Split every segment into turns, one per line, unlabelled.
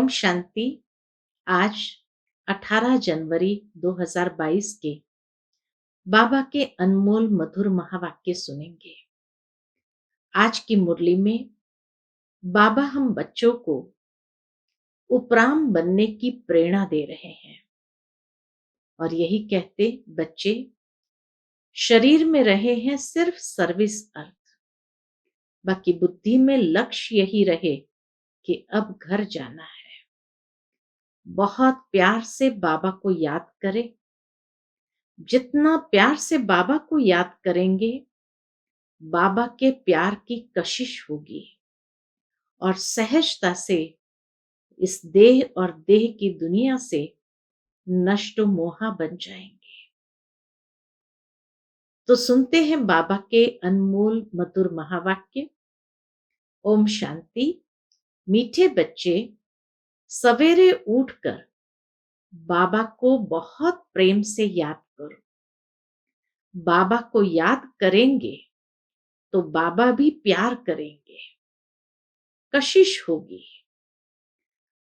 ओम शांति। आज 18 जनवरी 2022 के बाबा के अनमोल मधुर महावाक्य सुनेंगे। आज की मुरली में बाबा हम बच्चों को उपराम बनने की प्रेरणा दे रहे हैं और यही कहते, बच्चे शरीर में रहे हैं सिर्फ सर्विस अर्थ, बाकी बुद्धि में लक्ष्य यही रहे कि अब घर जाना है। बहुत प्यार से बाबा को याद करें। जितना प्यार से बाबा को याद करेंगे, बाबा के प्यार की कशिश होगी और सहजता से इस देह और देह की दुनिया से नष्ट मोहा बन जाएंगे। तो सुनते हैं बाबा के अनमोल मधुर महावाक्य। ओम शांति। मीठे बच्चे, सवेरे उठकर बाबा को बहुत प्रेम से याद करो। बाबा को याद करेंगे तो बाबा भी प्यार करेंगे, कशिश होगी।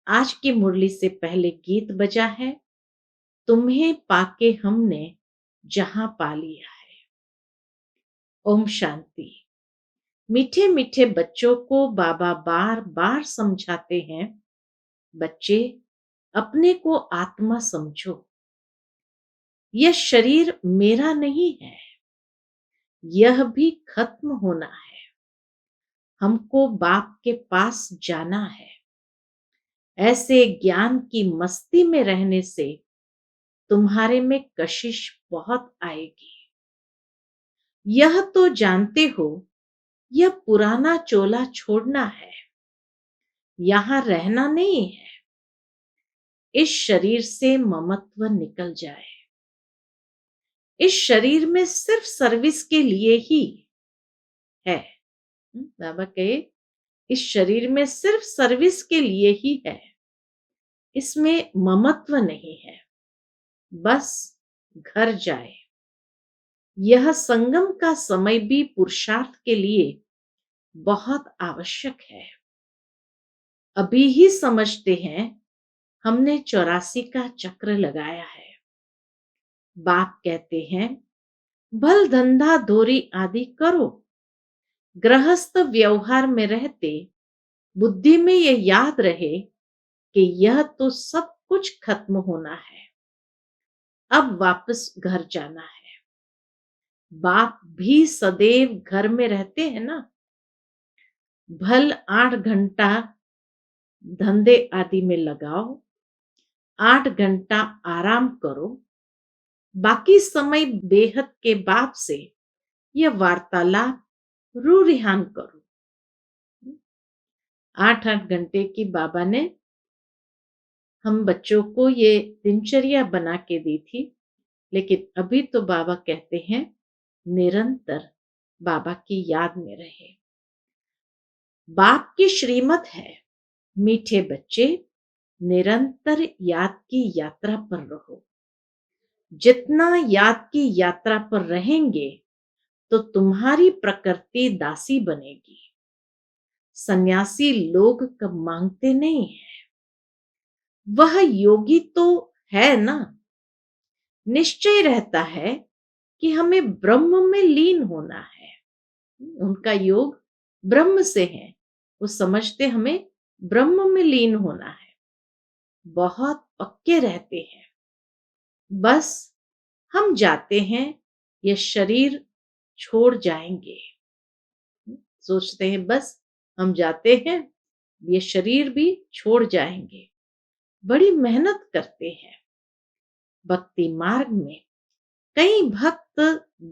आज की मुरली से पहले गीत बजा है, तुम्हें पाके हमने जहां पा लिया है। ओम शांति। मीठे मीठे बच्चों को बाबा बार बार समझाते हैं, बच्चे अपने को आत्मा समझो। यह शरीर मेरा नहीं है, यह भी खत्म होना है। हमको बाप के पास जाना है। ऐसे ज्ञान की मस्ती में रहने से तुम्हारे में कशिश बहुत आएगी। यह तो जानते हो, यह पुराना चोला छोड़ना है, यहां रहना नहीं है। इस शरीर से ममत्व निकल जाए। इस शरीर में सिर्फ सर्विस के लिए ही है। बाबा कहे, इस शरीर में सिर्फ सर्विस के लिए ही है, इसमें ममत्व नहीं है। बस घर जाए। यह संगम का समय भी पुरुषार्थ के लिए बहुत आवश्यक है। अभी ही समझते हैं, हमने 84 का चक्र लगाया है। बाप कहते हैं, भल धंधा धोरी आदि करो। गृहस्थ व्यवहार में रहते बुद्धि में यह याद रहे कि यह तो सब कुछ खत्म होना है, अब वापस घर जाना है। बाप भी सदैव घर में रहते हैं ना। भल 8 घंटा धंधे आदि में लगाओ, 8 घंटा आराम करो, बाकी समय बेहद के बाप से यह वार्तालाप रू रिहान करो। 8-8 घंटे की बाबा ने हम बच्चों को ये दिनचर्या बना के दी थी, लेकिन अभी तो बाबा कहते हैं निरंतर बाबा की याद में रहे। बाप की श्रीमत है, मीठे बच्चे निरंतर याद की यात्रा पर रहो। जितना याद की यात्रा पर रहेंगे तो तुम्हारी प्रकृति दासी बनेगी। सन्यासी लोग कब मांगते नहीं है, वह योगी तो है ना। निश्चय रहता है कि हमें ब्रह्म में लीन होना है। उनका योग ब्रह्म से है, वो समझते हमें ब्रह्म में लीन होना है। बहुत पक्के रहते हैं। बस हम जाते हैं, ये शरीर छोड़ जाएंगे। सोचते हैं बस हम जाते हैं, ये शरीर भी छोड़ जाएंगे। बड़ी मेहनत करते हैं। भक्ति मार्ग में कई भक्त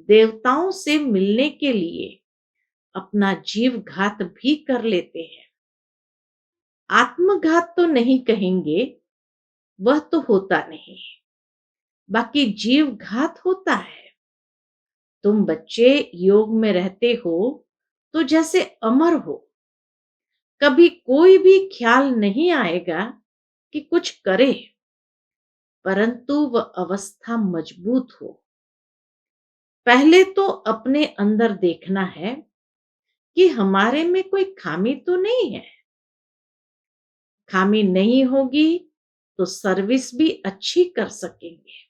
देवताओं से मिलने के लिए अपना जीव घात भी कर लेते हैं। आत्मघात तो नहीं कहेंगे, वह तो होता नहीं, बाकी जीव घात होता है। तुम बच्चे योग में रहते हो तो जैसे अमर हो। कभी कोई भी ख्याल नहीं आएगा कि कुछ करे, परंतु वह अवस्था मजबूत हो। पहले तो अपने अंदर देखना है कि हमारे में कोई खामी तो नहीं है। खामी नहीं होगी तो सर्विस भी अच्छी कर सकेंगे।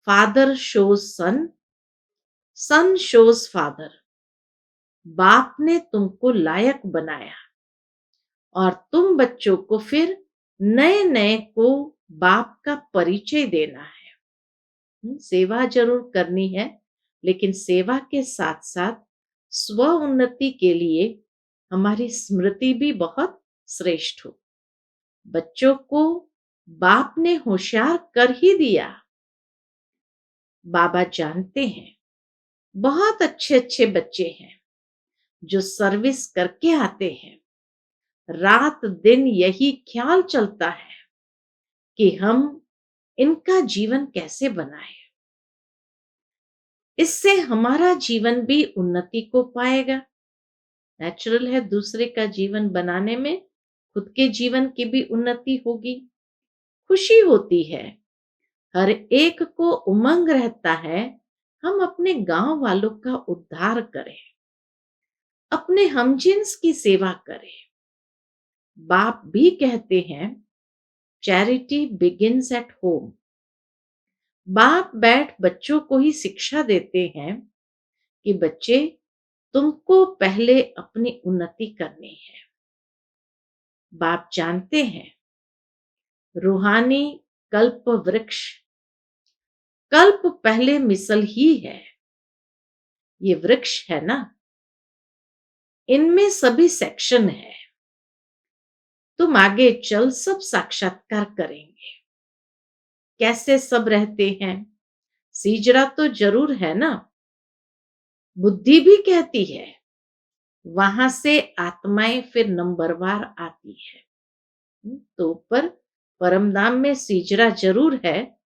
फादर शोज सन, सन शोज फादर। बाप ने तुमको लायक बनाया और तुम बच्चों को फिर नए नए को बाप का परिचय देना है। सेवा जरूर करनी है, लेकिन सेवा के साथ साथ स्व उन्नति के लिए हमारी स्मृति भी बहुत श्रेष्ठ हो। बच्चों को बाप ने होशियार कर ही दिया। बाबा जानते हैं बहुत अच्छे अच्छे बच्चे हैं जो सर्विस करके आते हैं। रात दिन यही ख्याल चलता है कि हम इनका जीवन कैसे बनाएं। इससे हमारा जीवन भी उन्नति को पाएगा। नेचुरल है, दूसरे का जीवन बनाने में खुद के जीवन की भी उन्नति होगी। खुशी होती है, हर एक को उमंग रहता है हम अपने गांव वालों का उद्धार करें, अपने हमजिन्स की सेवा करें। बाप भी कहते हैं चैरिटी बिगिंस एट होम। बाप बैठ बच्चों को ही शिक्षा देते हैं कि बच्चे तुमको पहले अपनी उन्नति करनी है। बाप जानते हैं रूहानी कल्प वृक्ष, कल्प पहले मिसल ही है। ये वृक्ष है ना, इनमें सभी सेक्शन है। तुम आगे चल सब साक्षात्कार करेंगे। कैसे सब रहते हैं? सीजरा तो जरूर है ना। बुद्धि भी कहती है वहां से आत्माएं फिर नंबरवार आती है। तो ऊपर परमधाम में सीजरा जरूर है,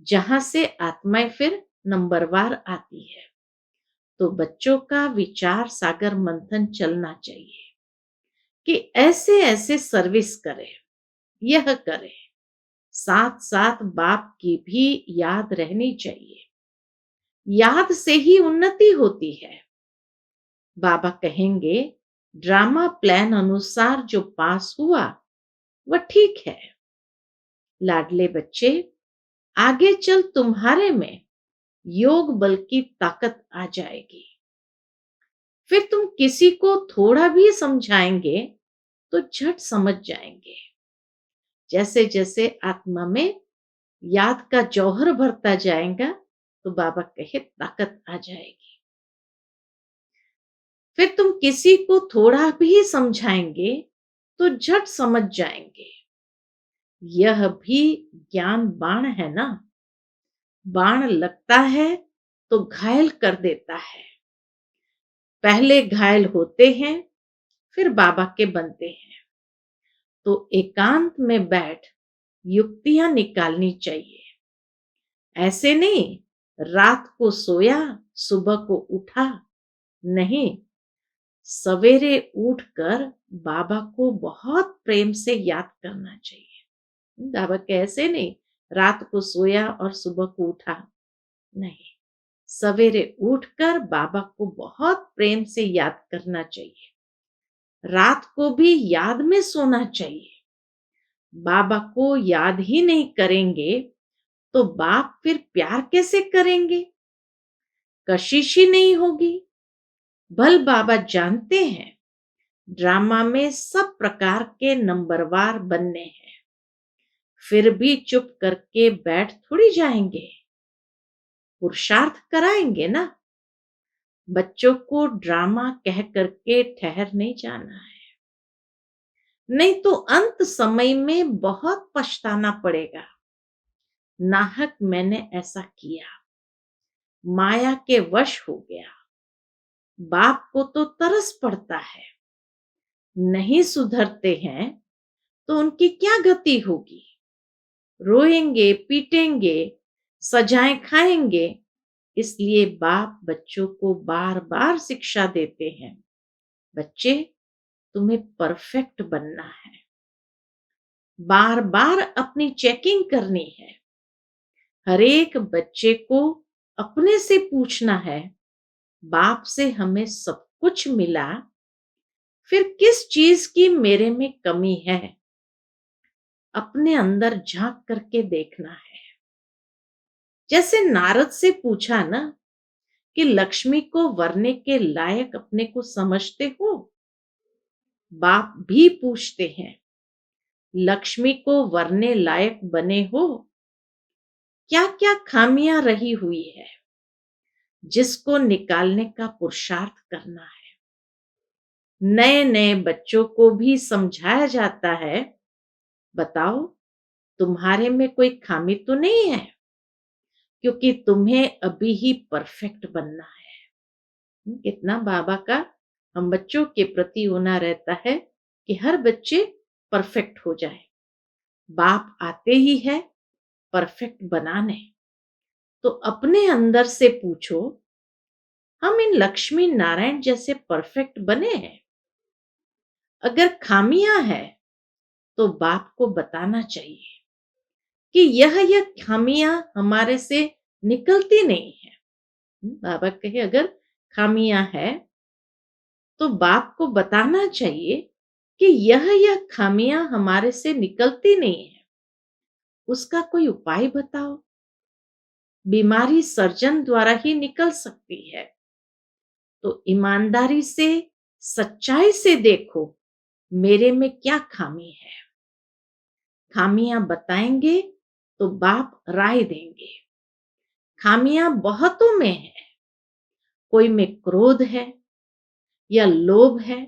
जहां से आत्माएं फिर नंबरवार आती है। तो बच्चों का विचार सागर मंथन चलना चाहिए कि ऐसे ऐसे सर्विस करें, यह करें। साथ साथ बाप की भी याद रहनी चाहिए। याद से ही उन्नति होती है। बाबा कहेंगे ड्रामा प्लान अनुसार जो पास हुआ वह ठीक है। लाडले बच्चे, आगे चल तुम्हारे में योग बल की ताकत आ जाएगी। फिर तुम किसी को थोड़ा भी समझाएंगे तो झट समझ जाएंगे। जैसे जैसे आत्मा में याद का जौहर भरता जाएगा तो बाबा कहे ताकत आ जाएगी। फिर तुम किसी को थोड़ा भी समझाएंगे तो झट समझ जाएंगे। यह भी ज्ञान बाण है ना। बाण लगता है तो घायल कर देता है। पहले घायल होते हैं फिर बाबा के बनते हैं। तो एकांत में बैठ युक्तियां निकालनी चाहिए। ऐसे नहीं रात को सोया सुबह को उठा, नहीं। सवेरे उठकर बाबा को बहुत प्रेम से याद करना चाहिए। बाबा कैसे नहीं रात को सोया और सुबह को उठा, नहीं। सवेरे उठकर बाबा को बहुत प्रेम से याद करना चाहिए। रात को भी याद में सोना चाहिए। बाबा को याद ही नहीं करेंगे तो बाप फिर प्यार कैसे करेंगे? कशिश ही नहीं होगी। भल बाबा जानते हैं ड्रामा में सब प्रकार के नंबरवार बनने हैं, फिर भी चुप करके बैठ थोड़ी जाएंगे। पुरुषार्थ कराएंगे ना। बच्चों को ड्रामा कह करके ठहर नहीं जाना है, नहीं तो अंत समय में बहुत पछताना पड़ेगा। नाहक मैंने ऐसा किया, माया के वश हो गया। बाप को तो तरस पड़ता है। नहीं सुधरते हैं तो उनकी क्या गति होगी? रोएंगे, पीटेंगे, सजाएं खाएंगे। इसलिए बाप बच्चों को बार बार शिक्षा देते हैं, बच्चे तुम्हें परफेक्ट बनना है। बार बार अपनी चेकिंग करनी है। हर एक बच्चे को अपने से पूछना है, बाप से हमें सब कुछ मिला, फिर किस चीज की मेरे में कमी है, अपने अंदर झांक करके देखना है। जैसे नारद से पूछा ना कि लक्ष्मी को वरने के लायक अपने को समझते हो? बाप भी पूछते हैं, लक्ष्मी को वरने लायक बने हो? क्या क्या खामियां रही हुई है जिसको निकालने का पुरुषार्थ करना है। नए नए बच्चों को भी समझाया जाता है, बताओ तुम्हारे में कोई खामी तो नहीं है, क्योंकि तुम्हें अभी ही परफेक्ट बनना है। कितना बाबा का हम बच्चों के प्रति होना रहता है कि हर बच्चे परफेक्ट हो जाए। बाप आते ही है परफेक्ट बनाने। तो अपने अंदर से पूछो, हम इन लक्ष्मी नारायण जैसे परफेक्ट बने हैं? अगर खामियां हैं तो बाप को बताना चाहिए कि यह खामियां हमारे से निकलती नहीं है। बाबा कहे अगर खामियां है तो बाप को बताना चाहिए कि यह खामियां हमारे से निकलती नहीं है, उसका कोई उपाय बताओ। बीमारी सर्जन द्वारा ही निकल सकती है, तो ईमानदारी से सच्चाई से देखो मेरे में क्या खामी है। खामियां बताएंगे तो बाप राय देंगे। खामियां बहुतों में है, कोई में क्रोध है या लोभ है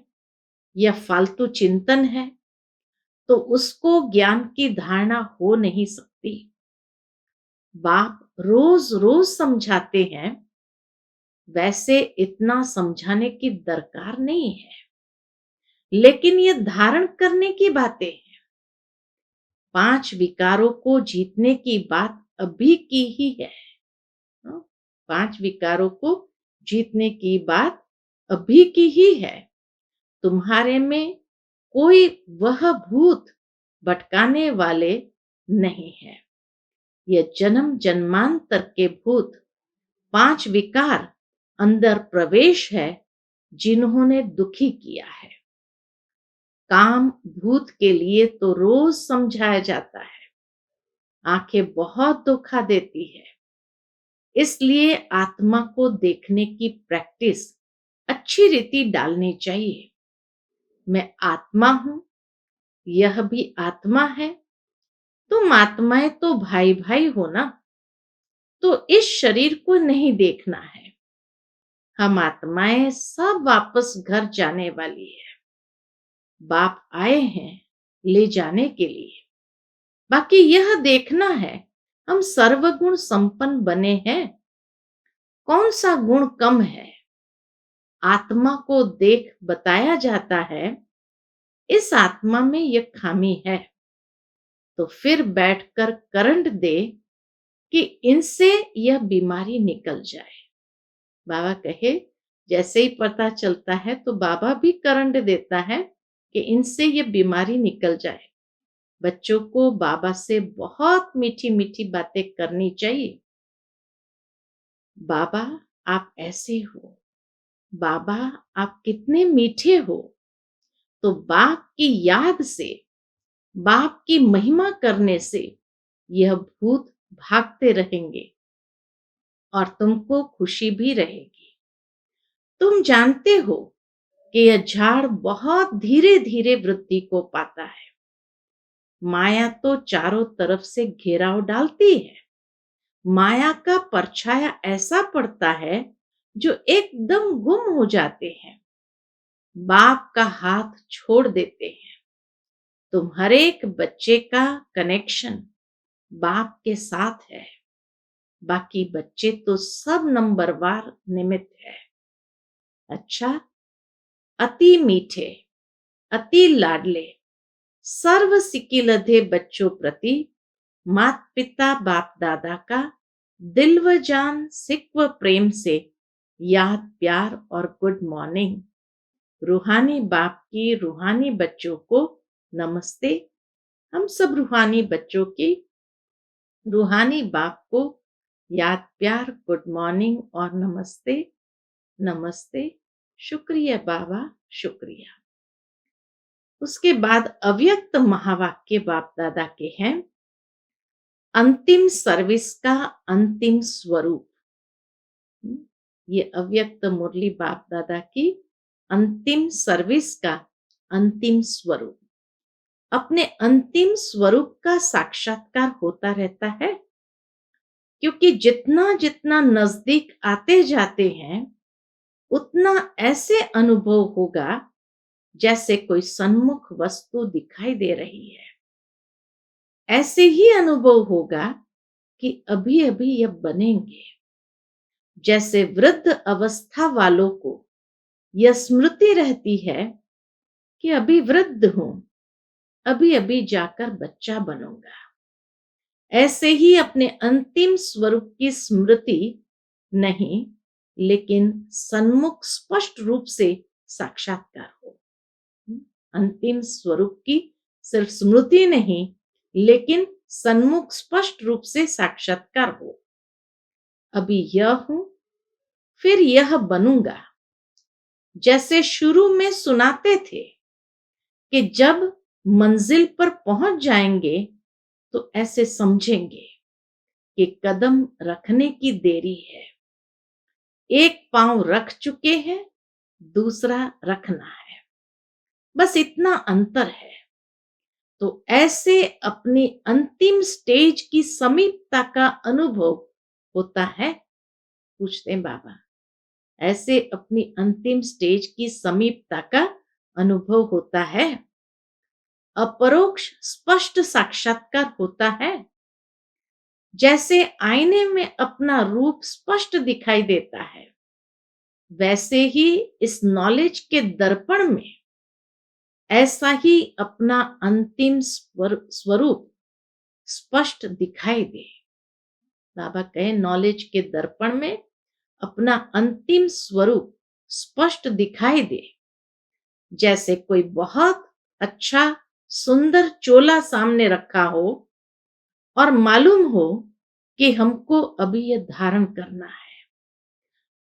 या फालतू चिंतन है, तो उसको ज्ञान की धारणा हो नहीं सकती। बाप रोज रोज समझाते हैं, वैसे इतना समझाने की दरकार नहीं है, लेकिन ये धारण करने की बातें हैं। 5 विकारों को जीतने की बात अभी की ही है। 5 विकारों को जीतने की बात अभी की ही है। तुम्हारे में कोई वह भूत भटकाने वाले नहीं है। यह जन्म जन्मांतर के भूत 5 विकार अंदर प्रवेश है, जिन्होंने दुखी किया है। काम भूत के लिए तो रोज समझाया जाता है, आंखें बहुत धोखा देती है, इसलिए आत्मा को देखने की प्रैक्टिस अच्छी रीति डालनी चाहिए। मैं आत्मा हूं, यह भी आत्मा है, तुम आत्माएं तो भाई भाई हो ना। तो इस शरीर को नहीं देखना है, हम आत्माएं सब वापस घर जाने वाली है। बाप आए हैं ले जाने के लिए, बाकी यह देखना है हम सर्वगुण संपन्न बने हैं, कौन सा गुण कम है। आत्मा को देख बताया जाता है, इस आत्मा में यह खामी है, तो फिर बैठकर करंट दे कि इनसे यह बीमारी निकल जाए। बाबा कहे जैसे ही पता चलता है तो बाबा भी करंट देता है कि इनसे यह बीमारी निकल जाए। बच्चों को बाबा से बहुत मीठी मीठी बातें करनी चाहिए। बाबा आप ऐसे हो, बाबा आप कितने मीठे हो। तो बाप की याद से, बाप की महिमा करने से यह भूत भागते रहेंगे और तुमको खुशी भी रहेगी। तुम जानते हो कि यह झाड़ बहुत धीरे धीरे वृद्धि को पाता है। माया तो चारों तरफ से घेराव डालती है। माया का परछाया ऐसा पड़ता है जो एकदम गुम हो जाते हैं, बाप का हाथ छोड़ देते हैं। तुम हर एक बच्चे का कनेक्शन बाप के साथ है, बाकी बच्चे तो सब नंबरवार निमित्त है। अच्छा, अति मीठे, अति लाडले, सर्व सिकिलधे बच्चों प्रति मात पिता बाप दादा का दिल व जान सिक व प्रेम से याद प्यार और गुड मॉर्निंग। रूहानी बाप की रूहानी बच्चों को नमस्ते। हम सब रूहानी बच्चों की रूहानी बाप को याद प्यार गुड मॉर्निंग और नमस्ते। नमस्ते। शुक्रिया बाबा, शुक्रिया। उसके बाद अव्यक्त महावाक्य बाप दादा के हैं, अंतिम सर्विस का अंतिम स्वरूप। ये अव्यक्त मुरली बाप दादा की अंतिम सर्विस का अंतिम स्वरूप। अपने अंतिम स्वरूप का साक्षात्कार होता रहता है, क्योंकि जितना जितना नजदीक आते जाते हैं उतना ऐसे अनुभव होगा जैसे कोई सन्मुख वस्तु दिखाई दे रही है। ऐसे ही अनुभव होगा कि अभी अभी यह बनेंगे। जैसे वृद्ध अवस्था वालों को यह स्मृति रहती है कि अभी वृद्ध हूं, अभी अभी जाकर बच्चा बनूंगा। ऐसे ही अपने अंतिम स्वरूप की स्मृति नहीं, लेकिन सन्मुख स्पष्ट रूप से साक्षात्कार हो। अंतिम स्वरूप की सिर्फ स्मृति नहीं, लेकिन सन्मुख स्पष्ट रूप से साक्षात्कार हो। अभी यह हूं, फिर यह बनूंगा। जैसे शुरू में सुनाते थे कि जब मंजिल पर पहुंच जाएंगे तो ऐसे समझेंगे कि कदम रखने की देरी है। एक पांव रख चुके हैं, दूसरा रखना है, बस इतना अंतर है। तो ऐसे अपनी अंतिम स्टेज की समीपता का अनुभव होता है। पूछते हैं बाबा, ऐसे अपनी अंतिम स्टेज की समीपता का अनुभव होता है? अपरोक्ष स्पष्ट साक्षात्कार होता है। जैसे आईने में अपना रूप स्पष्ट दिखाई देता है, वैसे ही इस नॉलेज के दर्पण में ऐसा ही अपना अंतिम स्वरूप स्पष्ट दिखाई दे। बाबा कहे, नॉलेज के दर्पण में अपना अंतिम स्वरूप स्पष्ट दिखाई दे। जैसे कोई बहुत अच्छा सुंदर चोला सामने रखा हो और मालूम हो कि हमको अभी यह धारण करना है,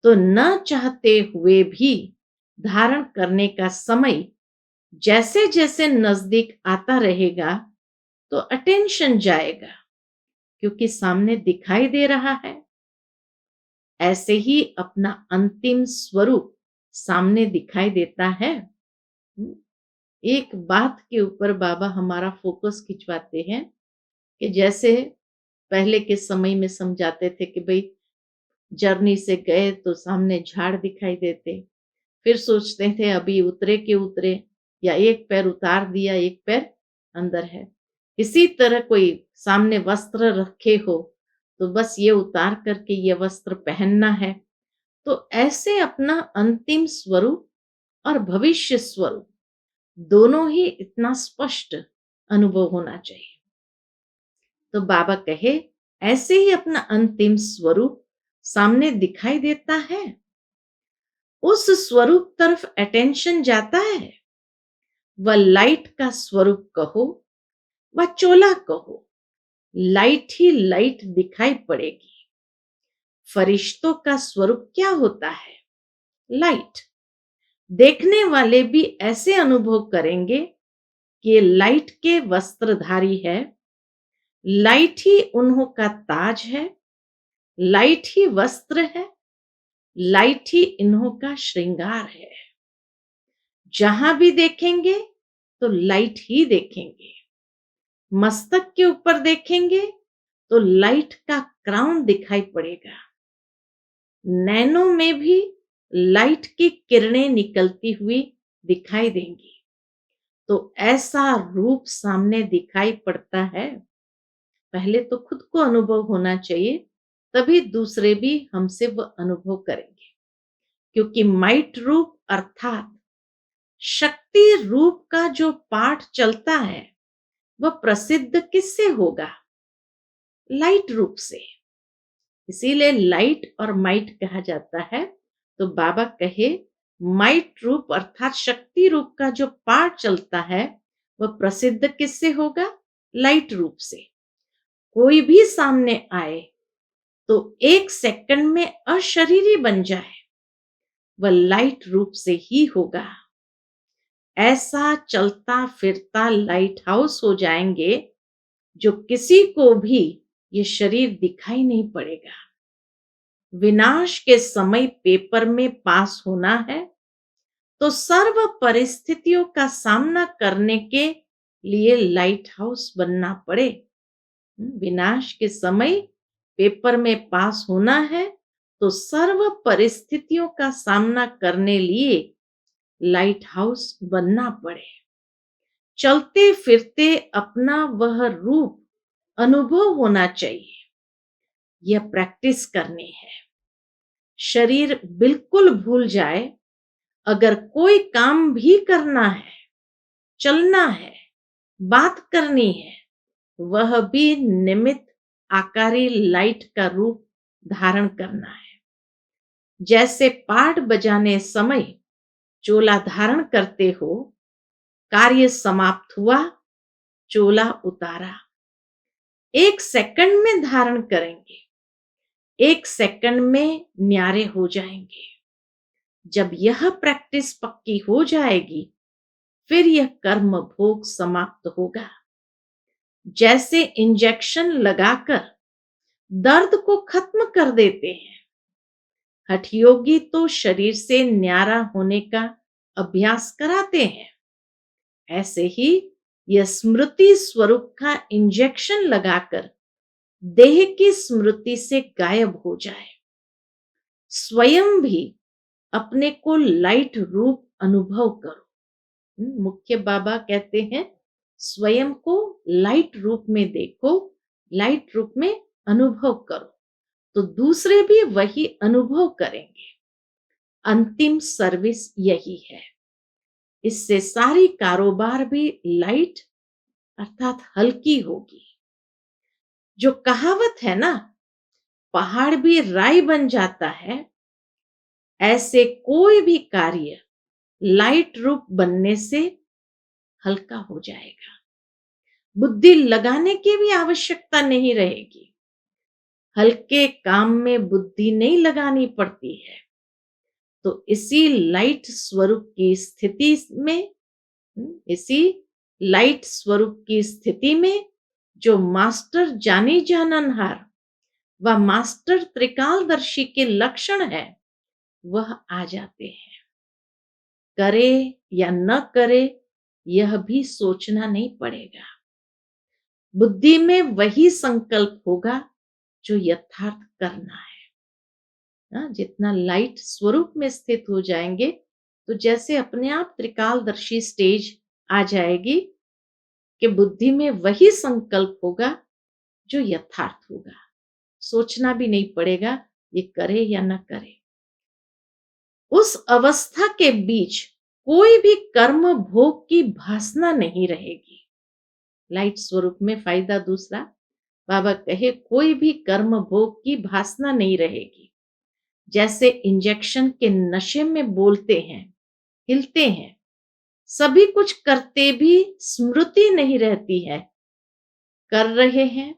तो न चाहते हुए भी धारण करने का समय जैसे जैसे नजदीक आता रहेगा तो अटेंशन जाएगा, क्योंकि सामने दिखाई दे रहा है। ऐसे ही अपना अंतिम स्वरूप सामने दिखाई देता है। एक बात के ऊपर बाबा हमारा फोकस खिंचवाते हैं कि जैसे पहले के समय में समझाते थे कि भाई जर्नी से गए तो सामने झाड़ दिखाई देते, फिर सोचते थे अभी उतरे के उतरे, या एक पैर उतार दिया एक पैर अंदर है। इसी तरह कोई सामने वस्त्र रखे हो तो बस ये उतार करके ये वस्त्र पहनना है। तो ऐसे अपना अंतिम स्वरूप और भविष्य स्वरूप दोनों ही इतना स्पष्ट अनुभव होना चाहिए। तो बाबा कहे, ऐसे ही अपना अंतिम स्वरूप सामने दिखाई देता है। उस स्वरूप तरफ अटेंशन जाता है। वह लाइट का स्वरूप कहो व चोला कहो, लाइट ही लाइट दिखाई पड़ेगी। फरिश्तों का स्वरूप क्या होता है? लाइट। देखने वाले भी ऐसे अनुभव करेंगे कि लाइट के वस्त्रधारी है, लाइट ही उन्हों का ताज है, लाइट ही वस्त्र है, लाइट ही इन्हों का श्रृंगार है। जहां भी देखेंगे तो लाइट ही देखेंगे। मस्तक के ऊपर देखेंगे तो लाइट का क्राउन दिखाई पड़ेगा। नैनों में भी लाइट की किरणें निकलती हुई दिखाई देंगी। तो ऐसा रूप सामने दिखाई पड़ता है। पहले तो खुद को अनुभव होना चाहिए, तभी दूसरे भी हमसे वह अनुभव करेंगे। क्योंकि माइट रूप अर्थात शक्ति रूप का जो पाठ चलता है वह प्रसिद्ध किससे होगा? लाइट रूप से। इसीलिए लाइट और माइट कहा जाता है। तो बाबा कहे, माइट रूप अर्थात शक्ति रूप का जो पाठ चलता है वह प्रसिद्ध किससे होगा? लाइट रूप से। कोई भी सामने आए तो एक सेकंड में अशरीरी बन जाए, वह लाइट रूप से ही होगा। ऐसा चलता फिरता लाइट हाउस हो जाएंगे जो किसी को भी ये शरीर दिखाई नहीं पड़ेगा। विनाश के समय पेपर में पास होना है तो सर्व परिस्थितियों का सामना करने के लिए लाइट हाउस बनना पड़े। विनाश के समय पेपर में पास होना है तो सर्व परिस्थितियों का सामना करने लिए लाइट हाउस बनना पड़े। चलते फिरते अपना वह रूप अनुभव होना चाहिए। यह प्रैक्टिस करनी है। शरीर बिल्कुल भूल जाए, अगर कोई काम भी करना है, चलना है, बात करनी है, वह भी निमित्त आकारी लाइट का रूप धारण करना है। जैसे पाठ बजाने समय चोला धारण करते हो, कार्य समाप्त हुआ, चोला उतारा। 1 सेकंड में धारण करेंगे, 1 सेकंड में न्यारे हो जाएंगे। जब यह प्रैक्टिस पक्की हो जाएगी, फिर यह कर्म भोग समाप्त होगा। जैसे इंजेक्शन लगाकर दर्द को खत्म कर देते हैं, हठयोगी तो शरीर से न्यारा होने का अभ्यास कराते हैं। ऐसे ही यह स्मृति स्वरूप का इंजेक्शन लगाकर देह की स्मृति से गायब हो जाए। स्वयं भी अपने को लाइट रूप अनुभव करो। मुख्य बाबा कहते हैं, स्वयं को लाइट रूप में देखो, लाइट रूप में अनुभव करो, तो दूसरे भी वही अनुभव करेंगे। अंतिम सर्विस यही है। इससे सारी कारोबार भी लाइट अर्थात हल्की होगी। जो कहावत है ना, पहाड़ भी राई बन जाता है, ऐसे कोई भी कार्य लाइट रूप बनने से हल्का हो जाएगा। बुद्धि लगाने की भी आवश्यकता नहीं रहेगी। हल्के काम में बुद्धि नहीं लगानी पड़ती है। तो इसी लाइट स्वरूप की स्थिति में, इसी लाइट स्वरूप की स्थिति में जो मास्टर जानी जाननहार व मास्टर त्रिकालदर्शी के लक्षण है, वह आ जाते हैं। करे या न करे, यह भी सोचना नहीं पड़ेगा। बुद्धि में वही संकल्प होगा जो यथार्थ करना है। जितना लाइट स्वरूप में स्थित हो जाएंगे, तो जैसे अपने आप त्रिकालदर्शी स्टेज आ जाएगी कि बुद्धि में वही संकल्प होगा जो यथार्थ होगा। सोचना भी नहीं पड़ेगा ये करे या न करे। उस अवस्था के बीच कोई भी कर्म भोग की भासना नहीं रहेगी। लाइट स्वरूप में फायदा दूसरा, बाबा कहे कोई भी कर्म भोग की भासना नहीं रहेगी। जैसे इंजेक्शन के नशे में बोलते हैं, हिलते हैं, सभी कुछ करते भी स्मृति नहीं रहती है। कर रहे हैं,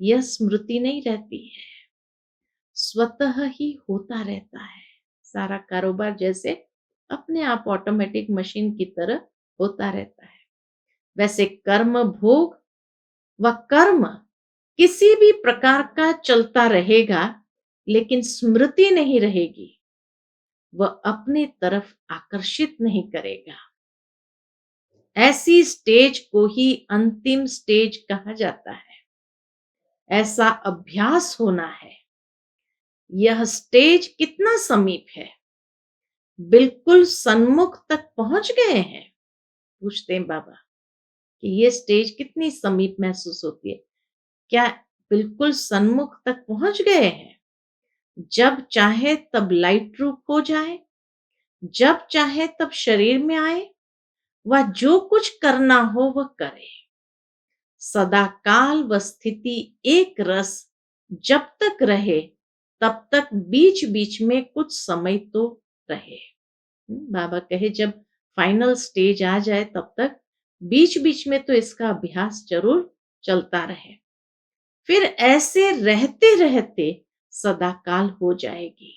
यह स्मृति नहीं रहती है, स्वतः ही होता रहता है। सारा कारोबार जैसे अपने आप ऑटोमेटिक मशीन की तरह होता रहता है। वैसे कर्म भोग व कर्म किसी भी प्रकार का चलता रहेगा, लेकिन स्मृति नहीं रहेगी, वह अपने तरफ आकर्षित नहीं करेगा। ऐसी स्टेज को ही अंतिम स्टेज कहा जाता है। ऐसा अभ्यास होना है। यह स्टेज कितना समीप है, बिल्कुल सन्मुख तक पहुंच गए हैं। पूछते हैं बाबा कि ये स्टेज कितनी समीप महसूस होती है, क्या बिल्कुल सन्मुख तक पहुंच गए हैं? जब चाहे तब लाइट रूप हो जाए, जब चाहे तब शरीर में आए, वह जो कुछ करना हो वह करे। सदा काल व स्थिति एक रस जब तक रहे, तब तक बीच बीच में कुछ समय तो रहे। बाबा कहे जब फाइनल स्टेज आ जाए, तब तक बीच बीच में तो इसका अभ्यास जरूर चलता रहे। फिर ऐसे रहते रहते सदा काल हो जाएगी।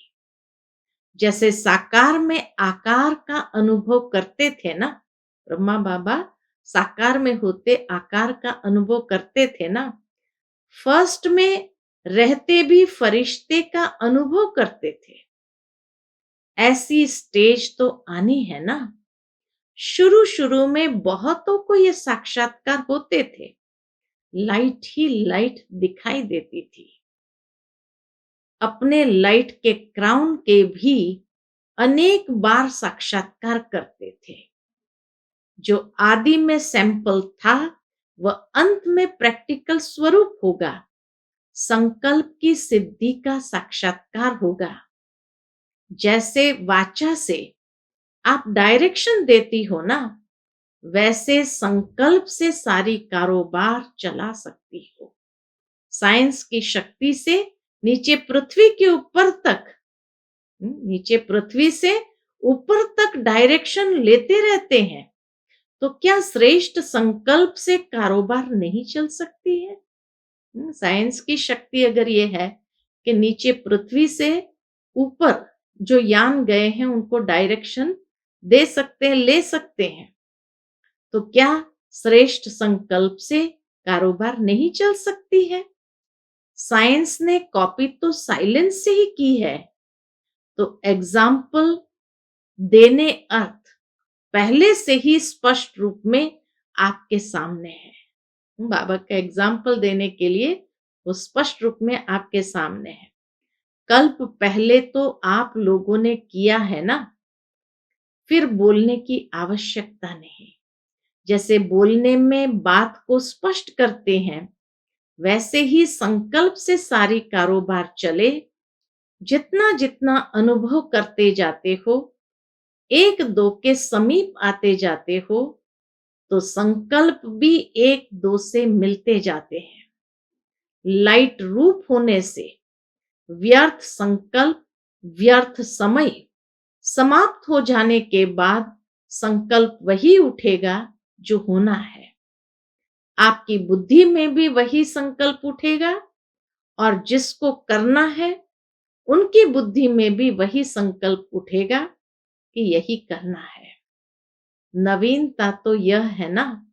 जैसे साकार में आकार का अनुभव करते थे ना, ब्रह्मा बाबा साकार में होते आकार का अनुभव करते थे ना, फर्स्ट में रहते भी फरिश्ते का अनुभव करते थे। ऐसी स्टेज तो आनी है ना। शुरू शुरू में बहुतों को ये साक्षात्कार होते थे, लाइट ही लाइट दिखाई देती थी। अपने लाइट के क्राउन के भी अनेक बार साक्षात्कार करते थे। जो आदि में सैंपल था वह अंत में प्रैक्टिकल स्वरूप होगा, संकल्प की सिद्धि का साक्षात्कार होगा। जैसे वाचा से आप डायरेक्शन देती हो ना, वैसे संकल्प से सारी कारोबार चला सकती हो। साइंस की शक्ति से नीचे पृथ्वी के ऊपर तक, नीचे पृथ्वी से ऊपर तक डायरेक्शन लेते रहते हैं, तो क्या श्रेष्ठ संकल्प से कारोबार नहीं चल सकती है? साइंस की शक्ति अगर ये है कि नीचे पृथ्वी से ऊपर जो यान गए हैं उनको डायरेक्शन दे सकते हैं, ले सकते हैं, तो क्या श्रेष्ठ संकल्प से कारोबार नहीं चल सकती है? साइंस ने कॉपी तो साइलेंस से ही की है, तो एग्जाम्पल देने अर्थ पहले से ही स्पष्ट रूप में आपके सामने है। बाबा का एग्जाम्पल देने के लिए वो स्पष्ट रूप में आपके सामने है। कल्प पहले तो आप लोगों ने किया है ना, फिर बोलने की आवश्यकता नहीं। जैसे बोलने में बात को स्पष्ट करते हैं, वैसे ही संकल्प से सारी कारोबार चले। जितना जितना अनुभव करते जाते हो, एक दो के समीप आते जाते हो, तो संकल्प भी एक दो से मिलते जाते हैं। लाइट रूप होने से व्यर्थ संकल्प, व्यर्थ समय समाप्त हो जाने के बाद संकल्प वही उठेगा जो होना है। आपकी बुद्धि में भी वही संकल्प उठेगा और जिसको करना है उनकी बुद्धि में भी वही संकल्प उठेगा कि यही करना है। नवीनता तो यह है ना,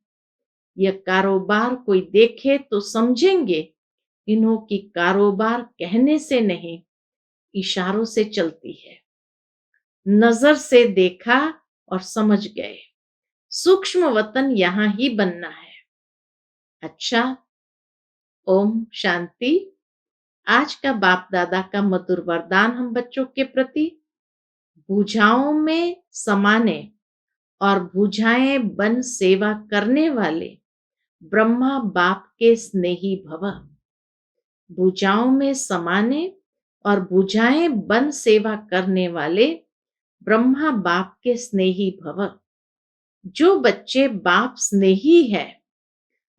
यह कारोबार कोई देखे तो समझेंगे इन्हों की कारोबार कहने से नहीं, इशारों से चलती है। नजर से देखा और समझ गए, सूक्ष्म वतन यहां ही बनना है। अच्छा, ओम शांति। आज का बाप दादा का मधुर वरदान हम बच्चों के प्रति, भुजाओं में समाने और भुजाएं बन सेवा करने वाले ब्रह्मा बाप के स्नेही भव। भुजाओं में समाने और भुजाएं बन सेवा करने वाले ब्रह्मा बाप के स्नेही भव। जो बच्चे बाप स्नेही है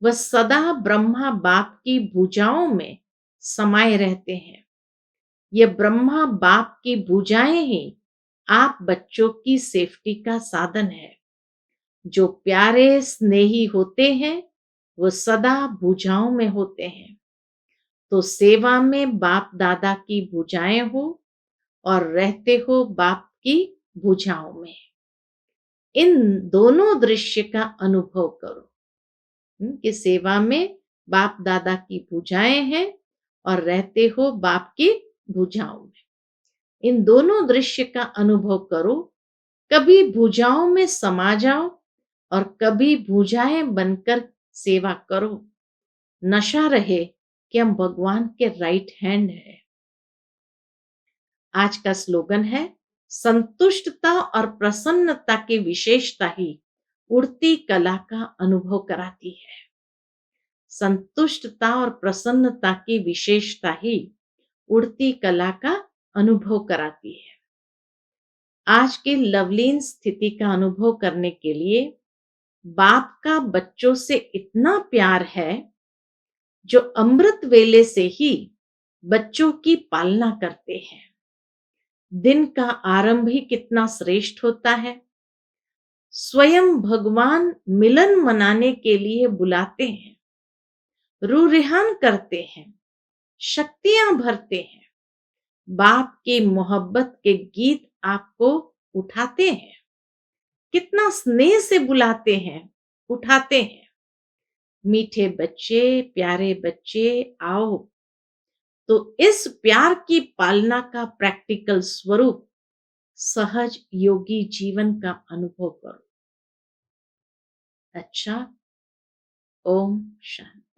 वह सदा ब्रह्मा बाप की भुजाओं में समाये रहते हैं। ये ब्रह्मा बाप की भुजाएं ही आप बच्चों की सेफ्टी का साधन है। जो प्यारे स्नेही होते हैं वो सदा भुजाओं में होते हैं। तो सेवा में बाप दादा की भुजाएं हो और रहते हो बाप की भुजाओं में। इन दोनों दृश्य का अनुभव करो कि सेवा में बाप दादा की भुजाएं हैं और रहते हो बाप की भुजाओं में। इन दोनों दृश्य का अनुभव करो। कभी भुजाओं में समा जाओ और कभी भुजाएं बनकर सेवा करो। नशा रहे कि हम भगवान के राइट हैंड है। आज का स्लोगन है, संतुष्टता और प्रसन्नता की विशेषता ही उड़ती कला का अनुभव कराती है। संतुष्टता और प्रसन्नता की विशेषता ही उड़ती कला का अनुभव कराती है। आज की लवलीन स्थिति का अनुभव करने के लिए बाप का बच्चों से इतना प्यार है जो अमृत वेले से ही बच्चों की पालना करते हैं। दिन का आरंभ ही कितना श्रेष्ठ होता है। स्वयं भगवान मिलन मनाने के लिए बुलाते हैं, रूह रिहान करते हैं, शक्तियां भरते हैं, बाप की मोहब्बत के गीत आपको उठाते हैं। कितना स्नेह से बुलाते हैं, उठाते हैं। मीठे बच्चे, प्यारे बच्चे आओ। तो इस प्यार की पालना का प्रैक्टिकल स्वरूप सहज योगी जीवन का अनुभव करो। अच्छा, ओम शांति।